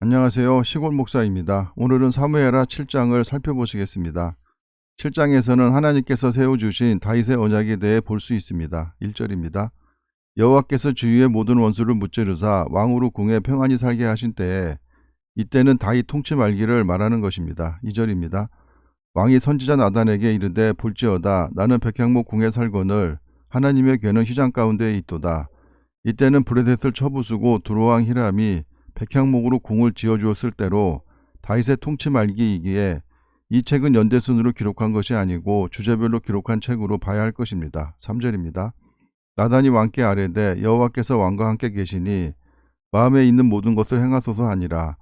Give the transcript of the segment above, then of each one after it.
안녕하세요. 시골 목사입니다. 오늘은 사무엘하 7장을 살펴보시겠습니다. 7장에서는 하나님께서 세워주신 다윗의 언약에 대해 볼 수 있습니다. 1절입니다. 여호와께서 주위의 모든 원수를 무찌르사 왕으로 궁에 평안히 살게 하신 때에 이때는 다윗 통치 말기를 말하는 것입니다. 2절입니다. 왕이 선지자 나단에게 이르되 볼지어다 나는 백향목 궁에 살거늘 하나님의 궤는 휘장 가운데에 있도다. 이때는 브레셋을 쳐부수고 두로왕 히람이 백향목으로 궁을 지어주었을 때로 다윗의 통치 말기이기에 이 책은 연대순으로 기록한 것이 아니고 주제별로 기록한 책으로 봐야 할 것입니다. 3절입니다. 나단이 왕께 아뢰되 여호와께서 왕과 함께 계시니 마음에 있는 모든 것을 행하소서 하니라.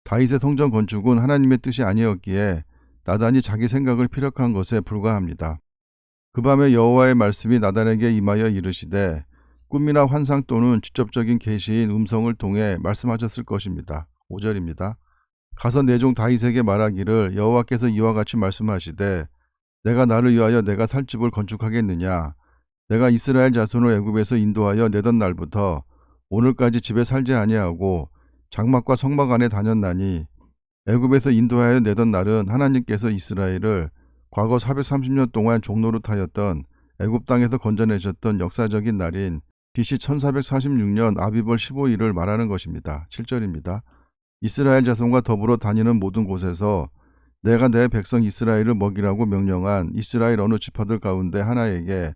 다윗의 성전 건축은 하나님의 뜻이 아니었기에 나단이 자기 생각을 피력한 것에 불과합니다. 그 밤에 여호와의 말씀이 나단에게 임하여 이르시되 꿈이나 환상 또는 직접적인 계시인 음성을 통해 말씀하셨을 것입니다. 5절입니다. 가서 내 종 다윗에게 말하기를 여호와께서 이와 같이 말씀하시되 내가 나를 위하여 내가 살 집을 건축하겠느냐. 내가 이스라엘 자손을 애굽에서 인도하여 내던 날부터 오늘까지 집에 살지 아니하고 장막과 성막 안에 다녔나니 애굽에서 인도하여 내던 날은 하나님께서 이스라엘을 과거 430년 동안 종노릇하였던 애굽 땅에서 건져내셨던 역사적인 날인 BC 1446년 아비벌 15일을 말하는 것입니다. 7절입니다. 이스라엘 자손과 더불어 다니는 모든 곳에서 내가 내 백성 이스라엘을 먹이라고 명령한 이스라엘 어느 지파들 가운데 하나에게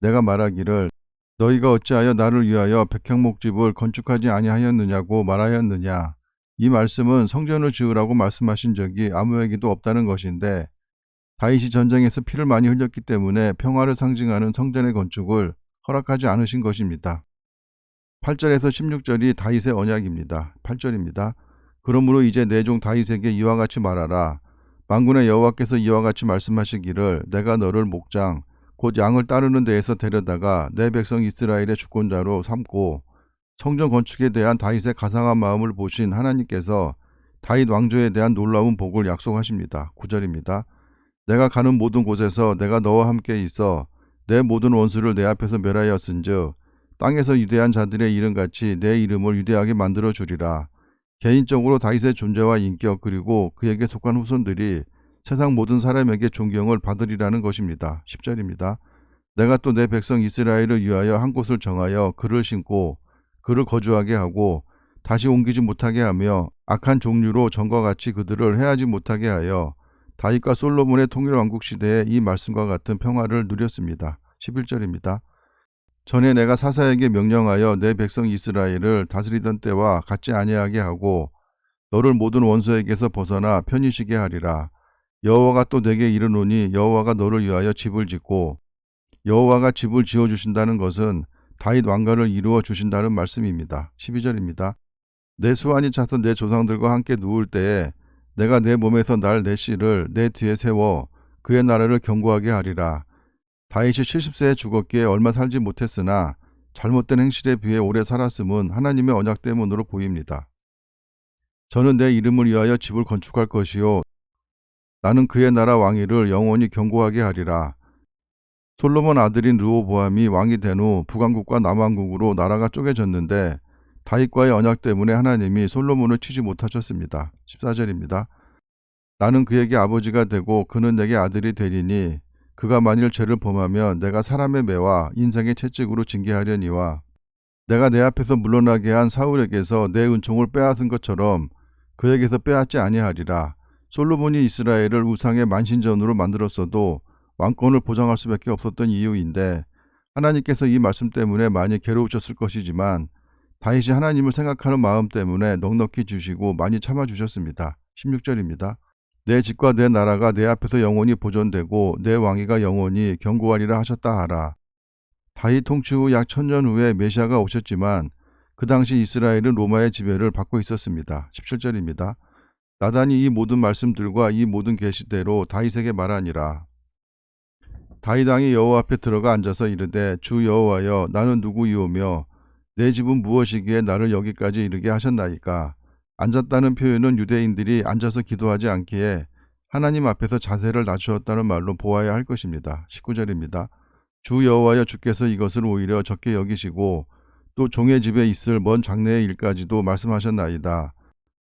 내가 말하기를 너희가 어찌하여 나를 위하여 백향목집을 건축하지 아니하였느냐고 말하였느냐. 이 말씀은 성전을 지으라고 말씀하신 적이 아무에게도 없다는 것인데 다윗이 전쟁에서 피를 많이 흘렸기 때문에 평화를 상징하는 성전의 건축을 허락하지 않으신 것입니다. 8절에서 16절이 다윗의 언약입니다. 8절입니다. 그러므로 이제 내 종 다윗에게 이와 같이 말하라. 만군의 여호와께서 이와 같이 말씀하시기를 내가 너를 목장 곧 양을 따르는 데에서 데려다가 내 백성 이스라엘의 주권자로 삼고 성전 건축에 대한 다윗의 가상한 마음을 보신 하나님께서 다윗 왕조에 대한 놀라운 복을 약속하십니다. 9절입니다. 내가 가는 모든 곳에서 내가 너와 함께 있어 내 모든 원수를 내 앞에서 멸하였은즉 땅에서 위대한 자들의 이름같이 내 이름을 위대하게 만들어 주리라. 개인적으로 다윗의 존재와 인격 그리고 그에게 속한 후손들이 세상 모든 사람에게 존경을 받으리라는 것입니다. 10절입니다. 내가 또 내 백성 이스라엘을 위하여 한 곳을 정하여 그를 심고 그를 거주하게 하고 다시 옮기지 못하게 하며 악한 종류로 전과 같이 그들을 해하지 못하게 하여 다윗과 솔로몬의 통일 왕국 시대에 이 말씀과 같은 평화를 누렸습니다. 11절입니다. 전에 내가 사사에게 명령하여 내 백성 이스라엘을 다스리던 때와 같지 아니하게 하고 너를 모든 원수에게서 벗어나 편히 쉬게 하리라. 여호와가 또 내게 이르노니 여호와가 너를 위하여 집을 짓고 여호와가 집을 지어주신다는 것은 다윗 왕가를 이루어 주신다는 말씀입니다. 12절입니다. 내 수완이 차서 내 조상들과 함께 누울 때에 내가 내 몸에서 날 내 씨를 내 뒤에 세워 그의 나라를 견고하게 하리라. 다윗이 70세에 죽었기에 얼마 살지 못했으나 잘못된 행실에 비해 오래 살았음은 하나님의 언약 때문으로 보입니다. 저는 내 이름을 위하여 집을 건축할 것이요 나는 그의 나라 왕위를 영원히 견고하게 하리라. 솔로몬 아들인 르호보암이 왕이 된 후 북왕국과 남왕국으로 나라가 쪼개졌는데 다윗과의 언약 때문에 하나님이 솔로몬을 치지 못하셨습니다. 14절입니다. 나는 그에게 아버지가 되고 그는 내게 아들이 되리니 그가 만일 죄를 범하면 내가 사람의 매와 인생의 채찍으로 징계하려니와 내가 내 앞에서 물러나게 한 사울에게서 내 은총을 빼앗은 것처럼 그에게서 빼앗지 아니하리라. 솔로몬이 이스라엘을 우상의 만신전으로 만들었어도 왕권을 보장할 수밖에 없었던 이유인데 하나님께서 이 말씀 때문에 많이 괴로우셨을 것이지만 다윗이 하나님을 생각하는 마음 때문에 넉넉히 주시고 많이 참아주셨습니다. 16절입니다. 내 집과 내 나라가 내 앞에서 영원히 보존되고 내 왕위가 영원히 견고하리라 하셨다 하라. 다윗 통치 후 약 1000년 후에 메시아가 오셨지만 그 당시 이스라엘은 로마의 지배를 받고 있었습니다. 17절입니다. 나단이 이 모든 말씀들과 이 모든 계시대로 다윗에게 말하니라. 다윗 왕이 여호와 앞에 들어가 앉아서 이르되 주 여호와여 나는 누구이오며 내 집은 무엇이기에 나를 여기까지 이르게 하셨나이까. 앉았다는 표현은 유대인들이 앉아서 기도하지 않기에 하나님 앞에서 자세를 낮추었다는 말로 보아야 할 것입니다. 19절입니다. 주 여호와여 주께서 이것을 오히려 적게 여기시고 또 종의 집에 있을 먼 장래의 일까지도 말씀하셨나이다.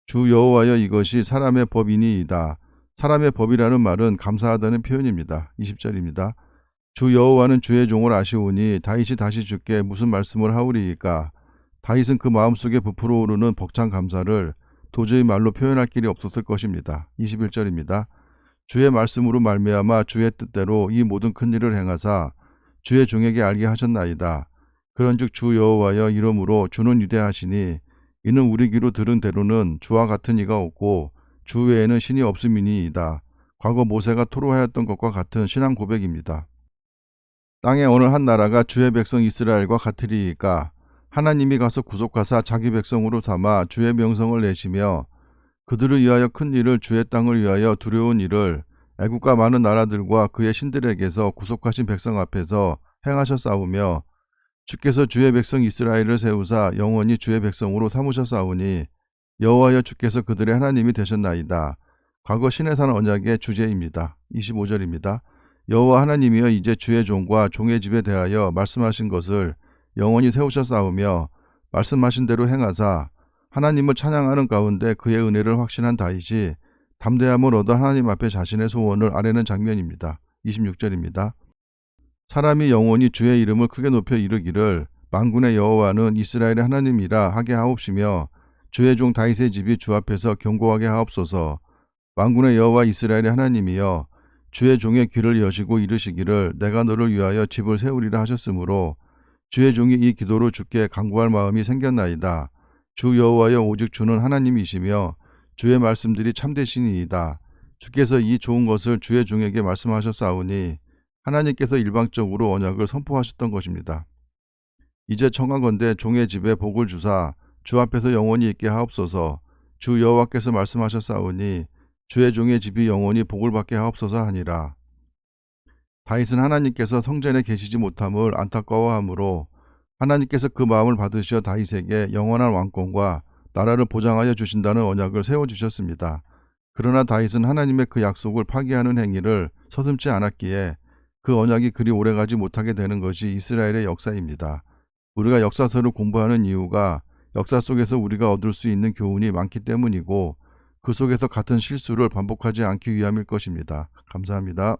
주 여호와여 이것이 사람의 법이니이다. 사람의 법이라는 말은 감사하다는 표현입니다. 20절입니다. 주 여호와는 주의 종을 아시오니 다윗이 다시 주께 무슨 말씀을 하오리이까. 다윗은 그 마음속에 부풀어 오르는 벅찬 감사를 도저히 말로 표현할 길이 없었을 것입니다. 21절입니다. 주의 말씀으로 말미암아 주의 뜻대로 이 모든 큰 일을 행하사 주의 종에게 알게 하셨나이다. 그런즉 주 여호와여 이러므로 주는 위대하시니 이는 우리 귀로 들은 대로는 주와 같은 이가 없고 주 외에는 신이 없음이니이다. 과거 모세가 토로하였던 것과 같은 신앙 고백입니다. 땅의 어느 한 나라가 주의 백성 이스라엘과 같으리이까. 하나님이 가서 구속하사 자기 백성으로 삼아 주의 명성을 내시며 그들을 위하여 큰 일을 주의 땅을 위하여 두려운 일을 애국과 많은 나라들과 그의 신들에게서 구속하신 백성 앞에서 행하셨사오며 주께서 주의 백성 이스라엘을 세우사 영원히 주의 백성으로 삼으셨사오니 여호와여 주께서 그들의 하나님이 되셨나이다. 과거 시내산 언약의 주제입니다. 25절입니다. 여호와 하나님이여 이제 주의 종과 종의 집에 대하여 말씀하신 것을 영원히 세우셨사오며 말씀하신 대로 행하사 하나님을 찬양하는 가운데 그의 은혜를 확신한 다윗이 담대함을 얻어 하나님 앞에 자신의 소원을 아뢰는 장면입니다. 26절입니다. 사람이 영원히 주의 이름을 크게 높여 이르기를 만군의 여호와는 이스라엘의 하나님이라 하게 하옵시며 주의 종 다윗의 집이 주 앞에서 견고하게 하옵소서. 만군의 여호와 이스라엘의 하나님이여 주의 종의 귀를 여시고 이르시기를 내가 너를 위하여 집을 세우리라 하셨으므로 주의 종이 이 기도로 주께 간구할 마음이 생겼나이다. 주 여호와여 오직 주는 하나님이시며 주의 말씀들이 참되시니이다. 주께서 이 좋은 것을 주의 종에게 말씀하셨사오니 하나님께서 일방적으로 언약을 선포하셨던 것입니다. 이제 청하건대 종의 집에 복을 주사 주 앞에서 영원히 있게 하옵소서. 주 여호와께서 말씀하셨사오니 주의 종의 집이 영원히 복을 받게 하옵소서 하니라. 다윗은 하나님께서 성전에 계시지 못함을 안타까워하므로 하나님께서 그 마음을 받으시어 다윗에게 영원한 왕권과 나라를 보장하여 주신다는 언약을 세워주셨습니다. 그러나 다윗은 하나님의 그 약속을 파기하는 행위를 서슴지 않았기에 그 언약이 그리 오래가지 못하게 되는 것이 이스라엘의 역사입니다. 우리가 역사서를 공부하는 이유가 역사 속에서 우리가 얻을 수 있는 교훈이 많기 때문이고 그 속에서 같은 실수를 반복하지 않기 위함일 것입니다. 감사합니다.